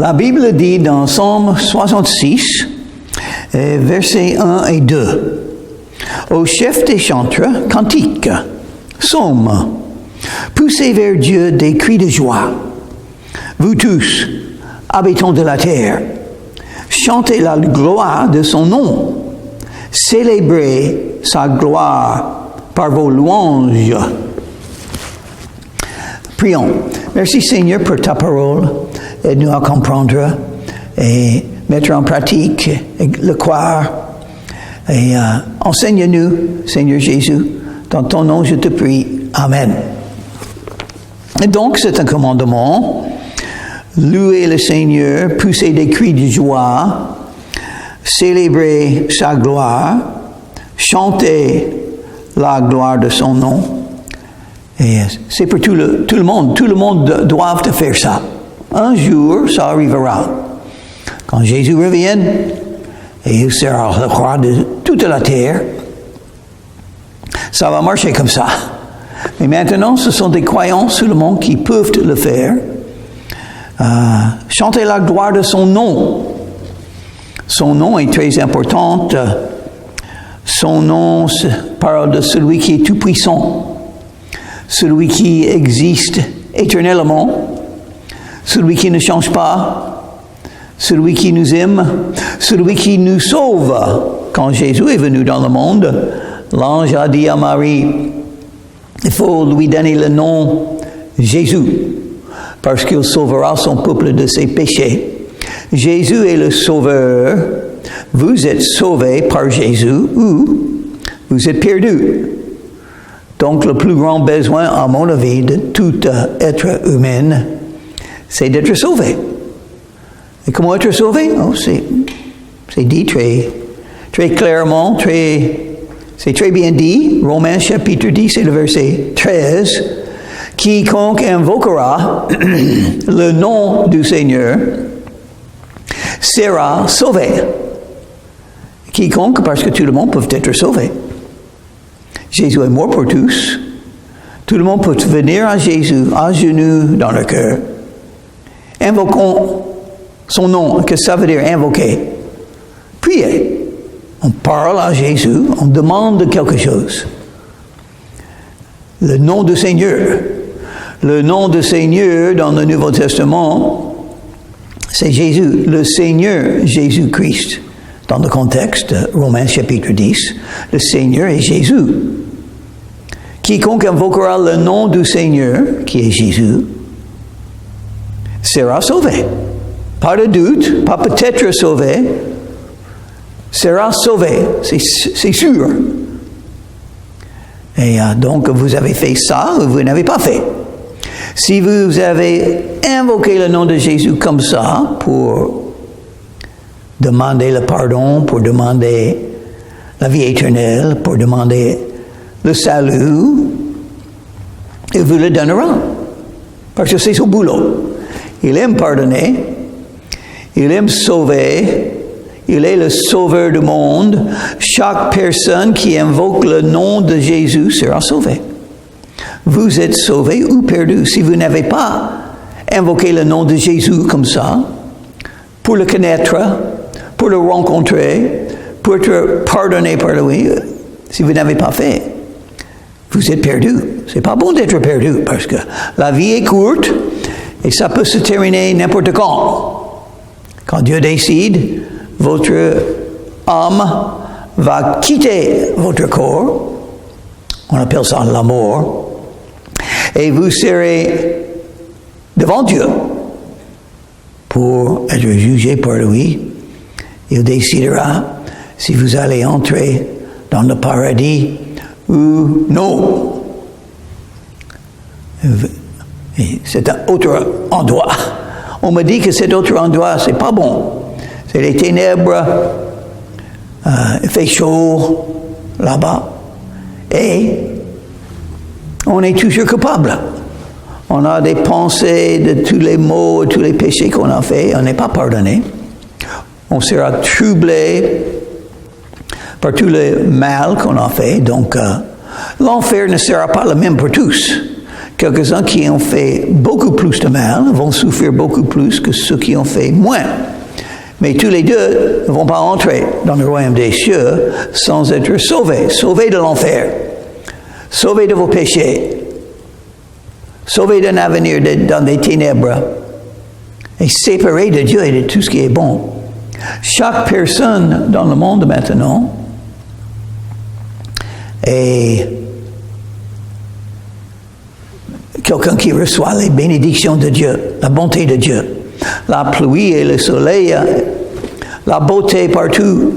La Bible dit dans Psaume 66, versets 1 et 2, au chef des chantres, cantique, psaume, poussez vers Dieu des cris de joie. Vous tous, habitants de la terre, chantez la gloire de son nom. Célébrez sa gloire par vos louanges. Prions. Merci Seigneur pour ta parole. Aide-nous à comprendre et mettre en pratique et le croire. Et enseigne-nous, Seigneur Jésus. Dans ton nom, je te prie. Amen. Et donc, c'est un commandement. Louer le Seigneur, pousser des cris de joie, célébrer sa gloire, chanter la gloire de son nom. Et c'est pour tout le monde. Tout le monde doit faire ça. Un jour, ça arrivera. Quand Jésus revienne, et il sera le roi de toute la terre, ça va marcher comme ça. Mais maintenant, ce sont des croyants seulement qui peuvent le faire. Chanter la gloire de son nom. Son nom est très important. Son nom parle de celui qui est tout-puissant, celui qui existe éternellement, celui qui ne change pas, celui qui nous aime, celui qui nous sauve. Quand Jésus est venu dans le monde, l'ange a dit à Marie, il faut lui donner le nom Jésus, parce qu'il sauvera son peuple de ses péchés. Jésus est le sauveur. Vous êtes sauvés par Jésus ou vous êtes perdus. Donc le plus grand besoin, à mon avis, de tout être humain, c'est d'être sauvé. Et comment être sauvé? Oh, c'est dit très clairement, c'est très bien dit. Romains chapitre 10 et le verset 13. Quiconque invoquera le nom du Seigneur sera sauvé. Quiconque, parce que tout le monde peut être sauvé. Jésus est mort pour tous. Tout le monde peut venir à Jésus, à genoux dans le cœur. Invoquons son nom. Qu'est-ce que ça veut dire, invoquer? Prier. On parle à Jésus, on demande quelque chose. Le nom du Seigneur. Le nom du Seigneur dans le Nouveau Testament, c'est Jésus, le Seigneur Jésus-Christ. Dans le contexte, Romains chapitre 10, le Seigneur est Jésus. Quiconque invoquera le nom du Seigneur, qui est Jésus, sera sauvé. Pas de doute, pas peut-être sauvé, sera sauvé, c'est sûr. Et donc, vous avez fait ça ou vous n'avez pas fait. Si vous avez invoqué le nom de Jésus comme ça pour demander le pardon, pour demander la vie éternelle, pour demander le salut, il vous le donnera. Parce que c'est son boulot. Il aime pardonner, il aime sauver, il est le sauveur du monde. Chaque personne qui invoque le nom de Jésus sera sauvée. Vous êtes sauvé ou perdu. Si vous n'avez pas invoqué le nom de Jésus comme ça, pour le connaître, pour le rencontrer, pour être pardonné par lui, si vous n'avez pas fait, vous êtes perdu. C'est pas bon d'être perdu parce que la vie est courte et ça peut se terminer n'importe quand. Quand Dieu décide, votre âme va quitter votre corps. On appelle ça la mort. Et vous serez devant Dieu pour être jugé par lui. Il décidera si vous allez entrer dans le paradis ou non. Et c'est un autre endroit. On me dit que cet autre endroit, c'est pas bon. C'est les ténèbres, il fait chaud là-bas. Et on est toujours coupable. On a des pensées de tous les maux, tous les péchés qu'on a fait. On n'est pas pardonné. On sera troublé par tout le mal qu'on a fait. Donc, l'enfer ne sera pas le même pour tous. Quelques-uns qui ont fait beaucoup plus de mal vont souffrir beaucoup plus que ceux qui ont fait moins. Mais tous les deux ne vont pas entrer dans le royaume des cieux sans être sauvés. Sauvés de l'enfer. Sauvés de vos péchés. Sauvés d'un avenir dans des ténèbres. Et séparés de Dieu et de tout ce qui est bon. Chaque personne dans le monde maintenant est quelqu'un qui reçoit les bénédictions de Dieu, la bonté de Dieu, la pluie et le soleil, la beauté partout.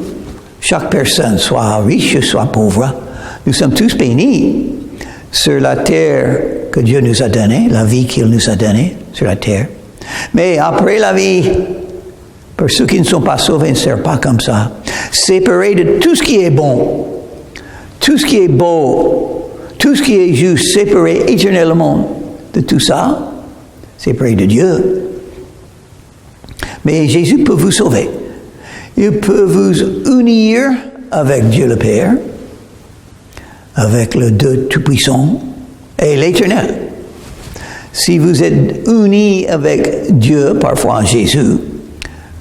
Chaque personne, soit riche, soit pauvre, nous sommes tous bénis sur la terre que Dieu nous a donnée, la vie qu'il nous a donnée sur la terre. Mais après la vie, pour ceux qui ne sont pas sauvés, ne sert pas comme ça. Séparés de tout ce qui est bon, tout ce qui est beau, tout ce qui est juste, séparés éternellement de tout ça, séparés de Dieu. Mais Jésus peut vous sauver. Il peut vous unir avec Dieu le Père, avec le Dieu Tout-Puissant et l'Éternel. Si vous êtes unis avec Dieu, parfois en Jésus,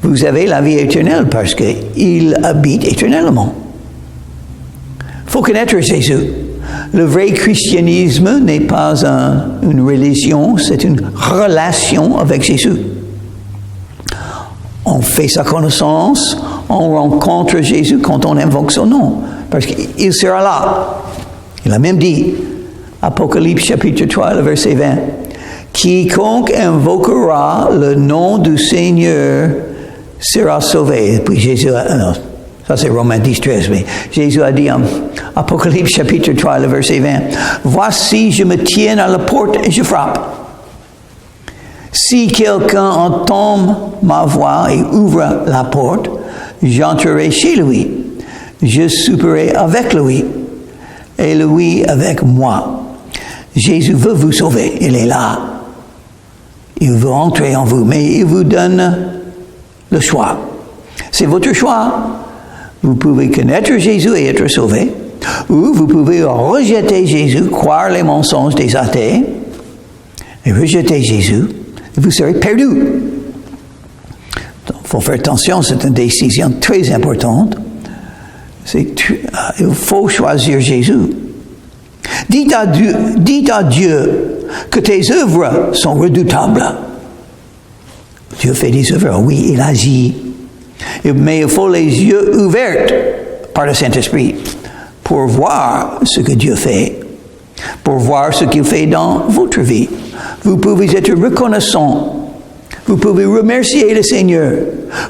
vous avez la vie éternelle parce qu'il habite éternellement. Il faut connaître Jésus. Le vrai christianisme n'est pas une religion, c'est une relation avec Jésus. On fait sa connaissance, on rencontre Jésus quand on invoque son nom, parce qu'il sera là. Il a même dit, Apocalypse chapitre 3, le verset 20, « Quiconque invoquera le nom du Seigneur sera sauvé. » Puis Jésus a... ça c'est Romains 10, 13, mais Jésus a dit en Apocalypse chapitre 3, le verset 20, « Voici, je me tiens à la porte et je frappe. Si quelqu'un entend ma voix et ouvre la porte, j'entrerai chez lui. Je souperai avec lui et lui avec moi. » Jésus veut vous sauver. Il est là. Il veut entrer en vous, mais il vous donne le choix. C'est votre choix. Vous pouvez connaître Jésus et être sauvé, ou vous pouvez rejeter Jésus, croire les mensonges des athées, et rejeter Jésus, et vous serez perdu. Il faut faire attention, c'est une décision très importante. Il faut choisir Jésus. Dites à Dieu que tes œuvres sont redoutables. Dieu fait des œuvres, oui, il agit. Mais il faut les yeux ouverts par le Saint-Esprit pour voir ce que Dieu fait, pour voir ce qu'il fait dans votre vie. Vous pouvez être reconnaissant. Vous pouvez remercier le Seigneur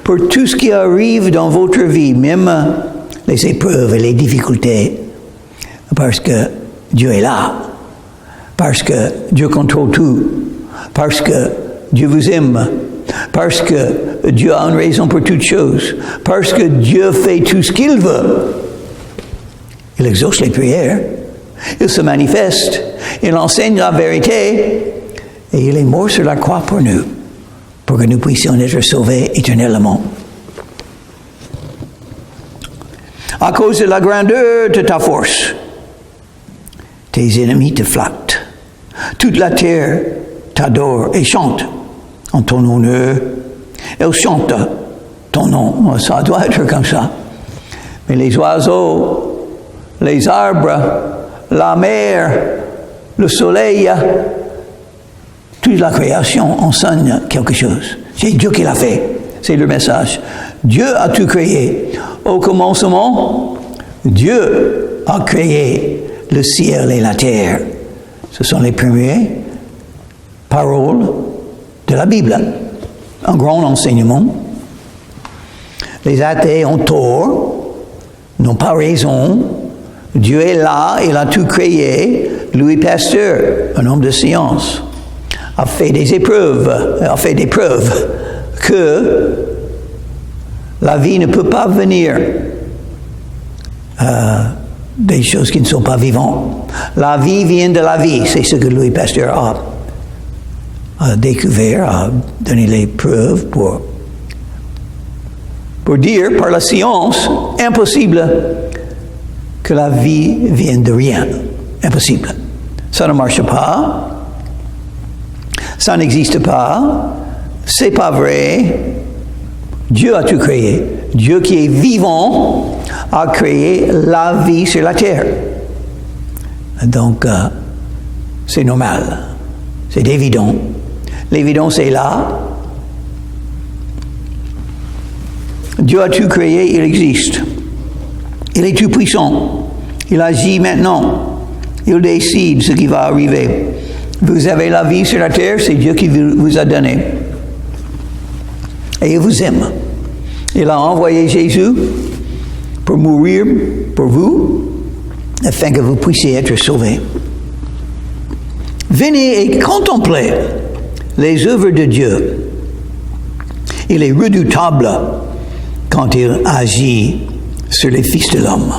pour tout ce qui arrive dans votre vie, même les épreuves et les difficultés, parce que Dieu est là, parce que Dieu contrôle tout, parce que Dieu vous aime, parce que Dieu a une raison pour toutes choses, parce que Dieu fait tout ce qu'il veut. Il exauce les prières, il se manifeste, il enseigne la vérité, et il est mort sur la croix pour nous, pour que nous puissions être sauvés éternellement. À cause de la grandeur de ta force, tes ennemis te flattent. Toute la terre t'adore et chante en ton honneur. Elle chante ton nom. Ça doit être comme ça. Mais les oiseaux, les arbres, la mer, le soleil, toute la création enseigne quelque chose. C'est Dieu qui l'a fait. C'est le message. Dieu a tout créé. Au commencement, Dieu a créé le ciel et la terre. Ce sont les premières paroles de la Bible. Un grand enseignement. Les athées ont tort, n'ont pas raison. Dieu est là, il a tout créé. Louis Pasteur, un homme de science, a fait des preuves que la vie ne peut pas venir des choses qui ne sont pas vivantes. La vie vient de la vie. C'est ce que Louis Pasteur a découvert, a donné les preuves pour dire par la science, impossible que la vie vienne de rien. Impossible. Ça ne marche pas. Ça n'existe pas. C'est pas vrai. Dieu a tout créé. Dieu qui est vivant a créé la vie sur la terre. Donc, c'est normal. C'est évident. L'évidence est là. Dieu a tout créé, il existe. Il est tout puissant. Il agit maintenant. Il décide ce qui va arriver. Vous avez la vie sur la terre, c'est Dieu qui vous a donné. Et il vous aime. Il a envoyé Jésus pour mourir pour vous, afin que vous puissiez être sauvés. Venez et contemplez les œuvres de Dieu. Il est redoutable quand il agit sur les fils de l'homme.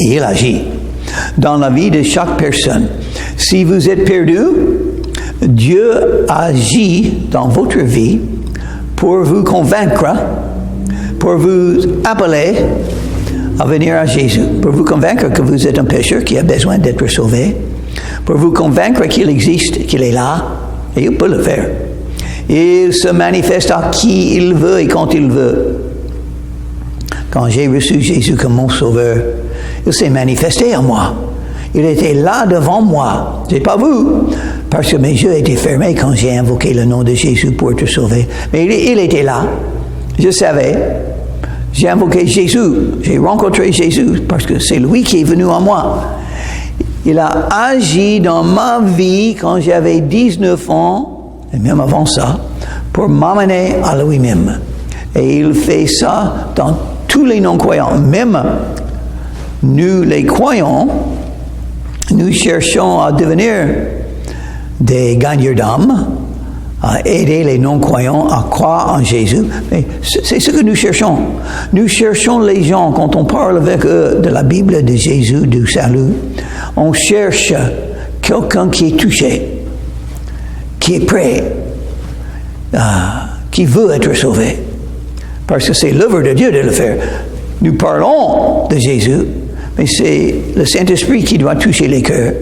Et il agit dans la vie de chaque personne. Si vous êtes perdu, Dieu agit dans votre vie pour vous convaincre, pour vous appeler à venir à Jésus, pour vous convaincre que vous êtes un pécheur qui a besoin d'être sauvé, pour vous convaincre qu'il existe, qu'il est là, et il peut le faire. Il se manifeste à qui il veut et quand il veut. Quand j'ai reçu Jésus comme mon sauveur, il s'est manifesté à moi. Il était là devant moi. C'est pas vous, parce que mes yeux étaient fermés quand j'ai invoqué le nom de Jésus pour te sauver. Mais il était là. Je savais. J'ai invoqué Jésus. J'ai rencontré Jésus parce que c'est lui qui est venu à moi. Il a agi dans ma vie quand j'avais 19 ans, et même avant ça, pour m'amener à lui-même. Et il fait ça dans tous les non-croyants. Même nous, les croyants, nous cherchons à devenir des gagneurs d'âme, à aider les non-croyants à croire en Jésus. Mais c'est ce que nous cherchons. Nous cherchons les gens, quand on parle avec eux de la Bible, de Jésus, du salut, on cherche quelqu'un qui est touché, qui est prêt, qui veut être sauvé. Parce que c'est l'œuvre de Dieu de le faire. Nous parlons de Jésus, mais c'est le Saint-Esprit qui doit toucher les cœurs,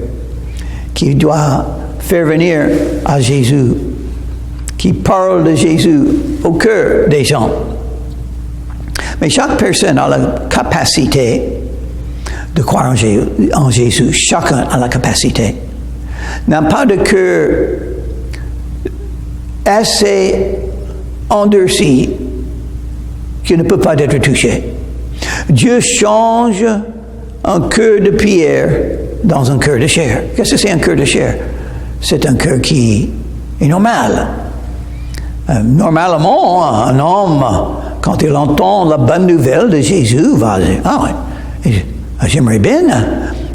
qui doit faire venir à Jésus, qui parle de Jésus au cœur des gens. Mais chaque personne a la capacité de croire en Jésus. Chacun a la capacité. N'a pas de cœur assez endurci qui ne peut pas être touché. Dieu change un cœur de pierre dans un cœur de chair. Qu'est-ce que c'est un cœur de chair? C'est un cœur qui est normal. Normalement, un homme, quand il entend la bonne nouvelle de Jésus, va dire, j'aimerais bien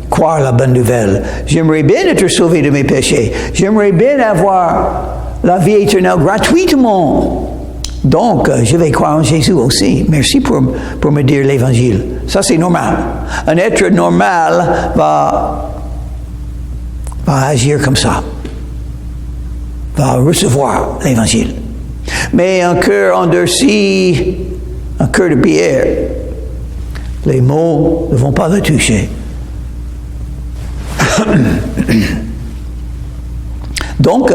croire la bonne nouvelle. J'aimerais bien être sauvé de mes péchés. J'aimerais bien avoir la vie éternelle gratuitement. Donc, je vais croire en Jésus aussi. Merci pour me dire l'Évangile. Ça, c'est normal. Un être normal va agir comme ça. Va recevoir l'Évangile. Mais un cœur endurci, un cœur de pierre, les mots ne vont pas le toucher. Donc,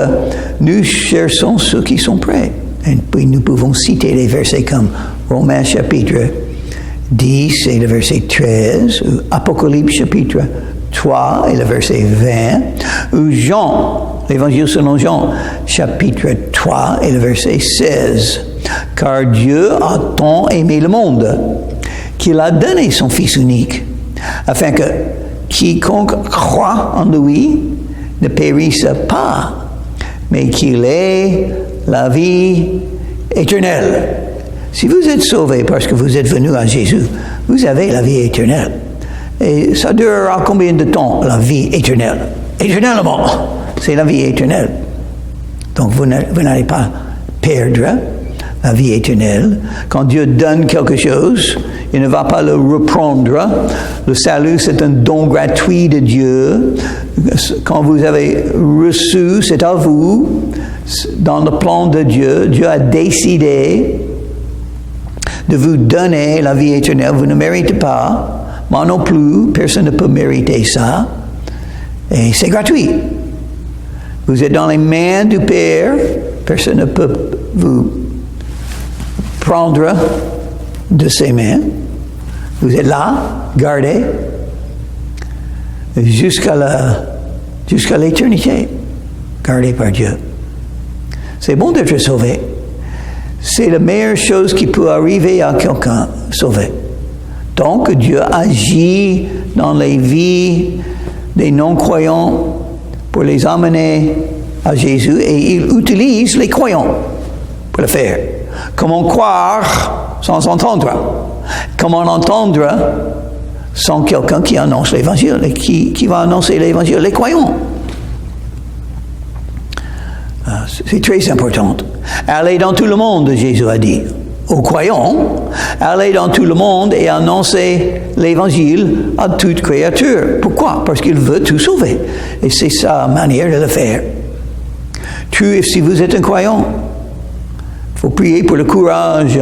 nous cherchons ceux qui sont prêts. Et puis nous pouvons citer des versets comme Romains chapitre 10 et le verset 13, ou Apocalypse chapitre 3 et le verset 20, ou Jean, l'évangile selon Jean, chapitre 3 et le verset 16. Car Dieu a tant aimé le monde qu'il a donné son Fils unique, afin que quiconque croit en lui ne périsse pas, mais qu'il ait la vie éternelle. Si vous êtes sauvé parce que vous êtes venu à Jésus, vous avez la vie éternelle. Et ça durera combien de temps, la vie éternelle? Éternellement, c'est la vie éternelle. Donc vous n'allez pas perdre la vie éternelle. Quand Dieu donne quelque chose, il ne va pas le reprendre. Le salut, c'est un don gratuit de Dieu. Quand vous avez reçu, c'est à vous. Dans le plan de Dieu, Dieu a décidé de vous donner la vie éternelle. Vous ne méritez pas. Moi non plus, personne ne peut mériter ça. Et c'est gratuit. Vous êtes dans les mains du Père. Personne ne peut vous prendre de ses mains. Vous êtes là, gardés, jusqu'à l'éternité, gardés par Dieu. C'est bon d'être sauvé. C'est la meilleure chose qui peut arriver à quelqu'un sauvé. Donc, Dieu agit dans les vies des non-croyants pour les amener à Jésus et il utilise les croyants pour le faire. Comment croire sans entendre? Comment entendre sans quelqu'un qui annonce l'évangile et qui va annoncer l'évangile? Les croyants. C'est très important. Allez dans tout le monde, Jésus a dit aux croyants, allez dans tout le monde et annoncez l'évangile à toute créature. Pourquoi? Parce qu'il veut tout sauver. Et c'est sa manière de le faire. Si vous êtes un croyant, il faut prier pour le courage,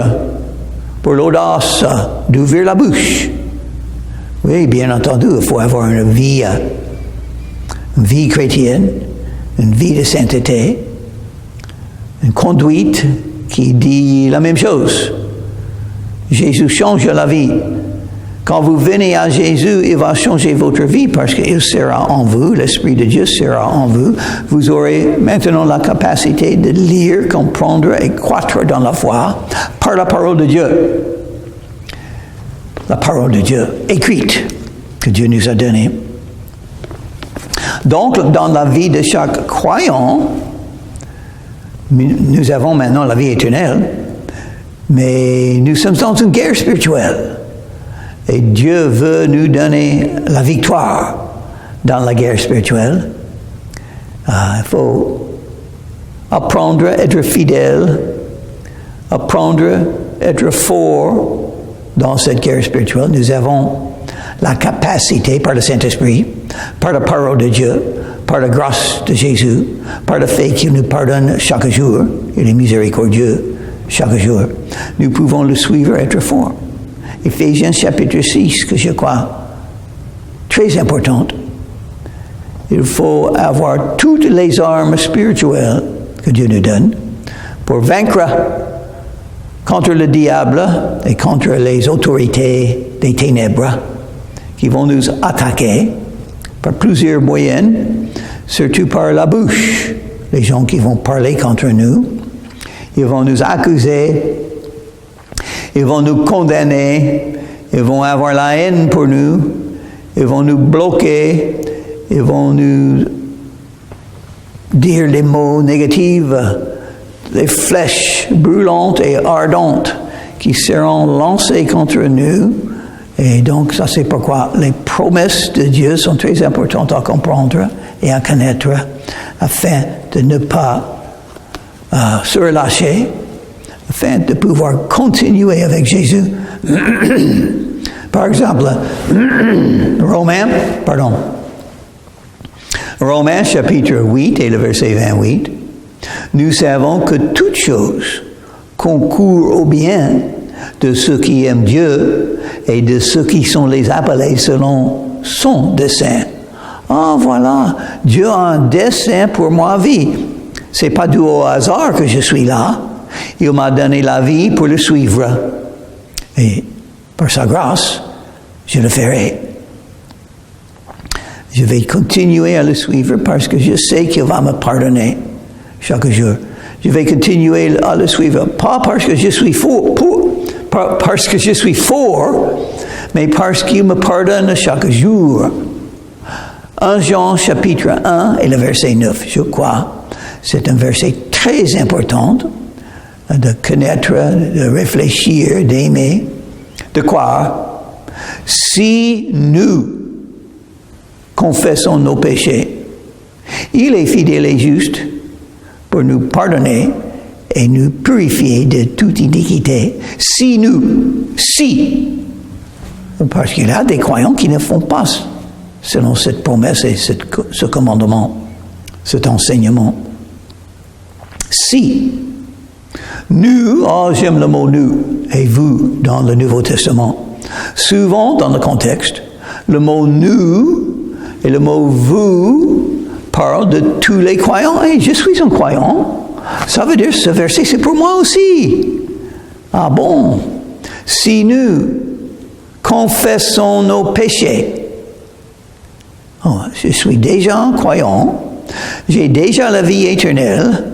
pour l'audace d'ouvrir la bouche. Oui, bien entendu, il faut avoir une vie chrétienne, une vie de sainteté, une conduite qui dit la même chose. Jésus change la vie. Quand vous venez à Jésus, il va changer votre vie parce qu'il sera en vous, l'Esprit de Dieu sera en vous. Vous aurez maintenant la capacité de lire, comprendre et croître dans la foi par la parole de Dieu. La parole de Dieu écrite que Dieu nous a donnée. Donc, dans la vie de chaque croyant, nous avons maintenant la vie éternelle, mais nous sommes dans une guerre spirituelle. Et Dieu veut nous donner la victoire dans la guerre spirituelle. Il faut apprendre à être fidèle, apprendre à être fort dans cette guerre spirituelle. Nous avons la capacité par le Saint-Esprit, par la parole de Dieu, par la grâce de Jésus, par le fait qu'il nous pardonne chaque jour, il est miséricordieux chaque jour. Nous pouvons le suivre et être forts. Éphésiens chapitre 6, que je crois très importante. Il faut avoir toutes les armes spirituelles que Dieu nous donne pour vaincre contre le diable et contre les autorités des ténèbres qui vont nous attaquer par plusieurs moyens, surtout par la bouche. Les gens qui vont parler contre nous, ils vont nous accuser, ils vont nous condamner, ils vont avoir la haine pour nous, ils vont nous bloquer, ils vont nous dire les mots négatifs, les flèches brûlantes et ardentes qui seront lancées contre nous. Et donc, ça c'est pourquoi les promesses de Dieu sont très importantes à comprendre et à connaître afin de ne pas se relâcher, afin de pouvoir continuer avec Jésus. Par exemple, Romains chapitre 8 et le verset 28, nous savons que toute chose concourt au bien de ceux qui aiment Dieu et de ceux qui sont les appelés selon son dessein. Ah, voilà, Dieu a un dessein pour ma vie. C'est pas du au hasard que je suis là. Il m'a donné la vie pour le suivre. Et par sa grâce, je le ferai. Je vais continuer à le suivre parce que je sais qu'il va me pardonner chaque jour. Je vais continuer à le suivre, pas parce que je suis fort, mais parce qu'il me pardonne chaque jour. 1 Jean chapitre 1 et le verset 9, je crois. C'est un verset très important de connaître, de réfléchir, d'aimer, de croire. Si nous confessons nos péchés, il est fidèle et juste pour nous pardonner et nous purifier de toute iniquité. Parce qu'il y a des croyants qui ne font pas selon cette promesse et ce commandement, cet enseignement. Si nous, j'aime le mot nous et vous dans le Nouveau Testament. Souvent dans le contexte, le mot nous et le mot vous parle de tous les croyants. Hey, je suis un croyant. Ça veut dire, ce verset, c'est pour moi aussi. Ah bon? Si nous confessons nos péchés, oh, je suis déjà un croyant, j'ai déjà la vie éternelle,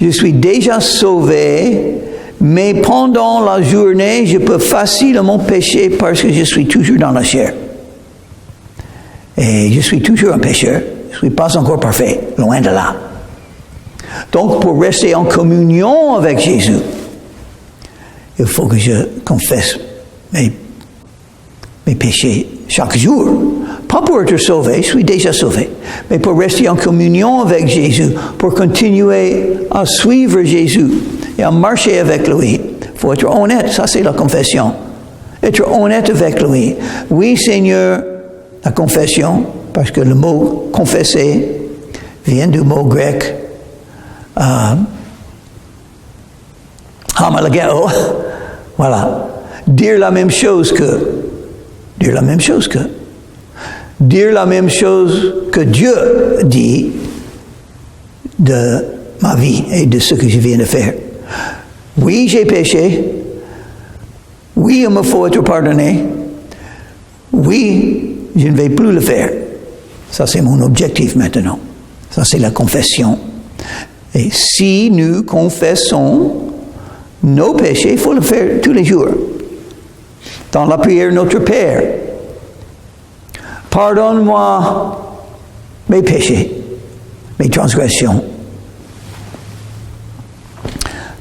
je suis déjà sauvé, mais pendant la journée, je peux facilement pécher parce que je suis toujours dans la chair. Et je suis toujours un pécheur. Je ne suis pas encore parfait, loin de là. Donc, pour rester en communion avec Jésus, il faut que je confesse mes péchés chaque jour. Pas pour être sauvé, je suis déjà sauvé, mais pour rester en communion avec Jésus, pour continuer à suivre Jésus et à marcher avec lui. Il faut être honnête, ça c'est la confession. Être honnête avec lui. Oui, Seigneur, la confession, parce que le mot confesser vient du mot grec hamalageo. Voilà. Dire la même chose que dire la même chose que Dieu dit de ma vie et de ce que je viens de faire. Oui, j'ai péché. Oui, il me faut être pardonné. Oui, je ne vais plus le faire. Ça, c'est mon objectif maintenant. Ça, c'est la confession. Et si nous confessons nos péchés, il faut le faire tous les jours. Dans la prière Notre Père, pardonne-moi mes péchés, mes transgressions.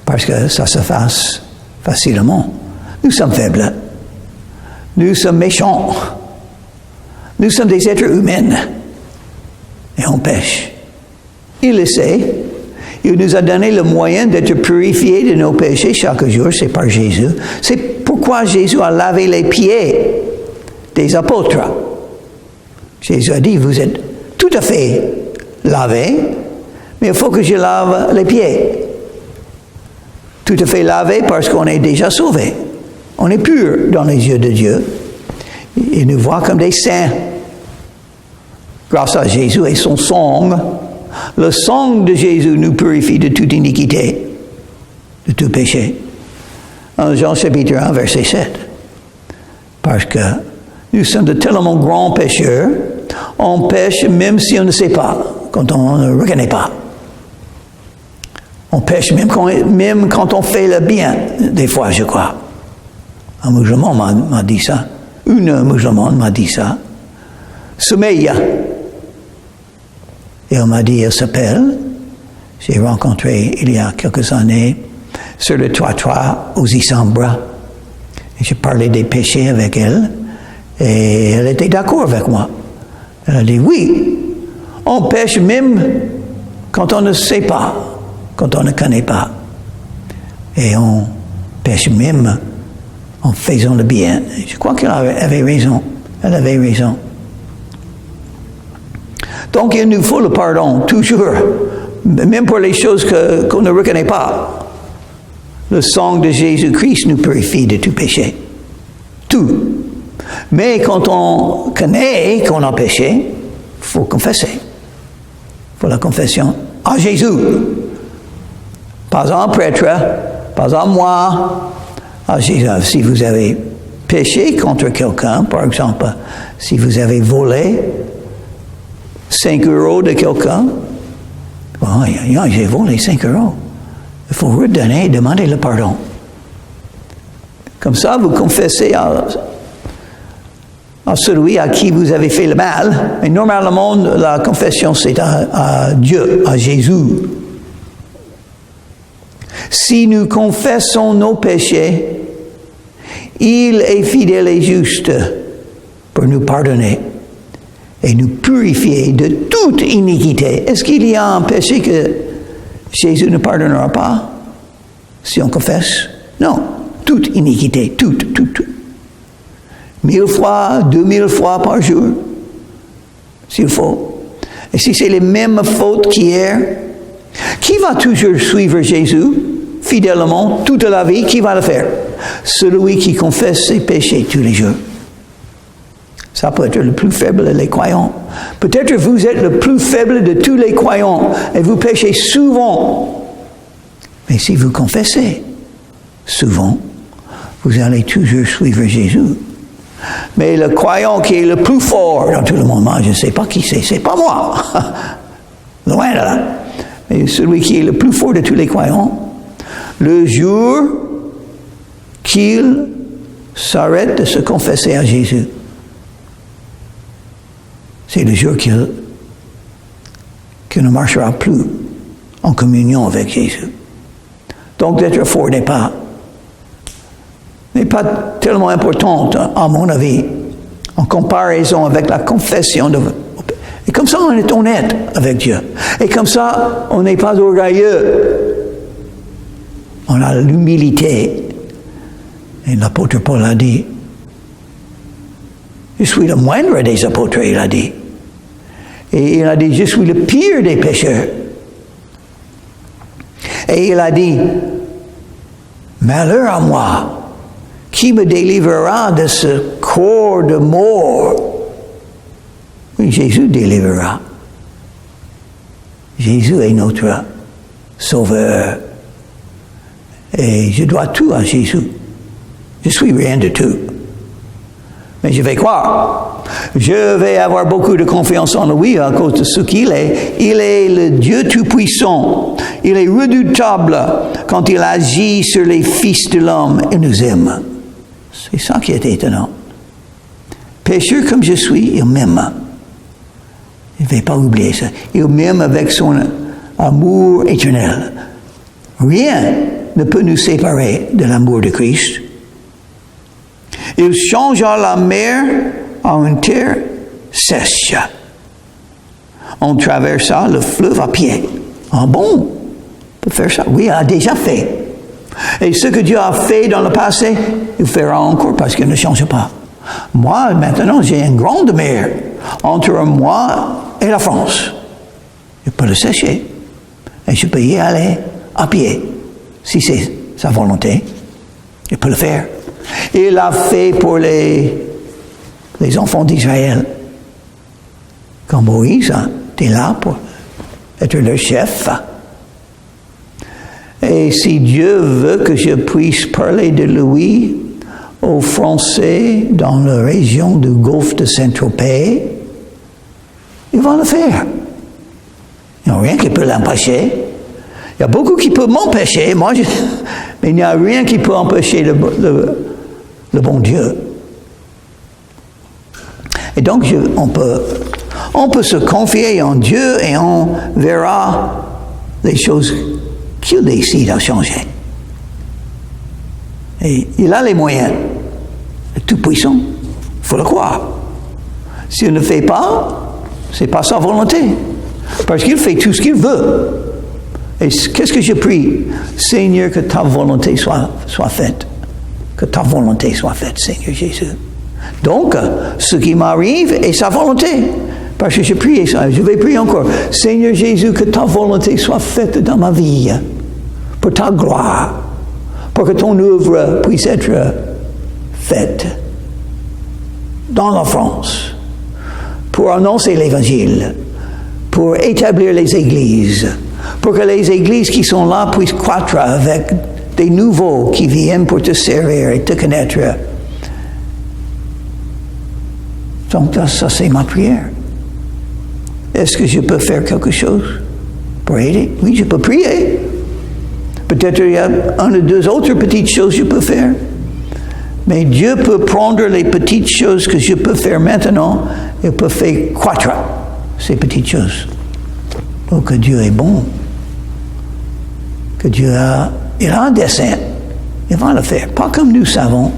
Parce que ça se fasse facilement. Nous sommes faibles. Nous sommes méchants. Nous sommes des êtres humains. Et on pêche. Il le sait. Il nous a donné le moyen d'être purifiés de nos péchés chaque jour. C'est par Jésus. C'est pourquoi Jésus a lavé les pieds des apôtres. Jésus a dit, vous êtes tout à fait lavés, mais il faut que je lave les pieds. Tout à fait lavé parce qu'on est déjà sauvés. On est pur dans les yeux de Dieu. Il nous voit comme des saints. Grâce à Jésus et son sang, le sang de Jésus nous purifie de toute iniquité, de tout péché. En Jean chapitre 1, verset 7. Parce que nous sommes de tellement grands pécheurs, on pêche même si on ne sait pas, quand on ne reconnaît pas. On pêche même quand on fait le bien, des fois, je crois. Un musulman m'a dit ça. Une musulmane m'a dit ça. Soumeya. Et elle m'a dit, elle s'appelle, j'ai rencontré il y a quelques années, sur le trottoir aux Isambra. Et j'ai parlé des péchés avec elle. Et elle était d'accord avec moi. Elle a dit, oui, on pêche même quand on ne sait pas, quand on ne connaît pas. Et on pêche même en faisant le bien. Je crois qu'elle avait raison. Elle avait raison. Donc il nous faut le pardon, toujours. Même pour les choses qu'on ne reconnaît pas. Le sang de Jésus-Christ nous purifie de tout péché. Tout. Mais quand on connaît qu'on a péché, il faut confesser. Il faut la confession à Jésus. Pas à un prêtre, pas à moi, à Jésus. Si vous avez péché contre quelqu'un, par exemple, si vous avez volé 5 € de quelqu'un, bon, j'ai volé 5 €. Il faut redonner, demander le pardon. Comme ça, vous confessez à celui à qui vous avez fait le mal. Mais normalement, la confession, c'est à Dieu, à Jésus. Si nous confessons nos péchés, il est fidèle et juste pour nous pardonner et nous purifier de toute iniquité. Est-ce qu'il y a un péché que Jésus ne pardonnera pas si on confesse? Non. Toute iniquité, toute. 1000 fois, 2000 fois par jour, s'il faut. Et si c'est les mêmes fautes qu'hier, qui va toujours suivre Jésus fidèlement toute la vie? Qui va le faire? Celui qui confesse ses péchés tous les jours. Ça peut être le plus faible des croyants. Peut-être vous êtes le plus faible de tous les croyants et vous péchez souvent. Mais si vous confessez souvent, vous allez toujours suivre Jésus. Mais le croyant qui est le plus fort dans tout le monde, moi je ne sais pas qui c'est pas moi. Loin de là. Mais celui qui est le plus fort de tous les croyants, le jour qu'il s'arrête de se confesser à Jésus, c'est le jour qu'il ne marchera plus en communion avec Jésus. Donc d'être fort n'est pas tellement importante, à mon avis, en comparaison avec la confession. Et comme ça, on est honnête avec Dieu. Et comme ça, on n'est pas orgueilleux. On a l'humilité. Et l'apôtre Paul a dit, je suis le moindre des apôtres, il a dit. Et il a dit, je suis le pire des pécheurs. Et il a dit, malheur à moi, qui me délivrera de ce corps de mort? Oui, Jésus délivrera. Jésus est notre sauveur. Et je dois tout à Jésus. Je suis rien de tout. Mais je vais croire. Je vais avoir beaucoup de confiance en lui à cause de ce qu'il est. Il est le Dieu Tout-Puissant. Il est redoutable quand il agit sur les fils de l'homme et nous aime. C'est ça qui est étonnant. Pécheur comme je suis, il m'aime. Il ne va pas oublier ça. Il m'aime avec son amour éternel. Rien ne peut nous séparer de l'amour de Christ. Il changea la mer en une terre sèche. On traversa le fleuve à pied. Ah bon? On peut faire ça? Oui, il a déjà fait. Et ce que Dieu a fait dans le passé, il fera encore parce qu'il ne change pas. Moi, maintenant, j'ai une grande mer entre moi et la France. Je peux le sécher. Et je peux y aller à pied. Si c'est sa volonté, je peux le faire. Il l'a fait pour les enfants d'Israël. Quand Moïse était là pour être leur chef. Et si Dieu veut que je puisse parler de lui aux Français dans la région du golfe de Saint-Tropez, il va le faire. Il n'y a rien qui peut l'empêcher. Il y a beaucoup qui peuvent m'empêcher, mais il n'y a rien qui peut empêcher le bon Dieu. Et donc, on peut se confier en Dieu et on verra les choses qu'il décide à changer. Et il a les moyens. Le Tout-Puissant. Il faut le croire. S'il ne fait pas, ce n'est pas sa volonté. Parce qu'il fait tout ce qu'il veut. Et qu'est-ce que je prie? Seigneur, que ta volonté soit faite. Que ta volonté soit faite, Seigneur Jésus. Donc, ce qui m'arrive est sa volonté. Parce que je prie ça, je vais prier encore. Seigneur Jésus, que ta volonté soit faite dans ma vie. Pour ta gloire. Pour que ton œuvre puisse être faite dans la France. Pour annoncer l'Évangile. Pour établir les églises. Pour que les églises qui sont là puissent croître avec des nouveaux qui viennent pour te servir et te connaître. Donc ça c'est ma prière. Est-ce que je peux faire quelque chose pour aider? Oui, je peux prier. Peut-être il y a une ou deux autres petites choses que je peux faire. Mais Dieu peut prendre les petites choses que je peux faire maintenant et peut faire croître ces petites choses. Oh, que Dieu est bon. Que Dieu il a un dessein. Il va le faire. Pas comme nous savons.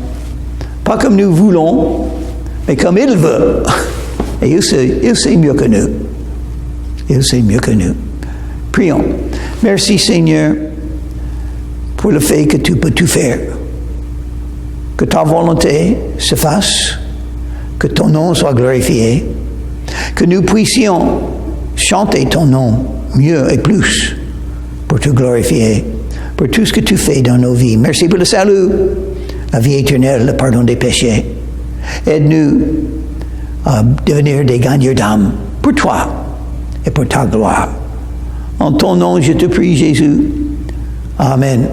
Pas comme nous voulons. Mais comme il veut. Et il sait mieux que nous. Il sait mieux que nous. Prions. Merci Seigneur pour le fait que tu peux tout faire. Que ta volonté se fasse. Que ton nom soit glorifié. Que nous puissions chanter ton nom mieux et plus pour te glorifier. Pour tout ce que tu fais dans nos vies. Merci pour le salut, la vie éternelle, le pardon des péchés. Aide-nous devenir des gagneurs d'âme pour toi et pour ta gloire. En ton nom, je te prie, Jésus. Amen.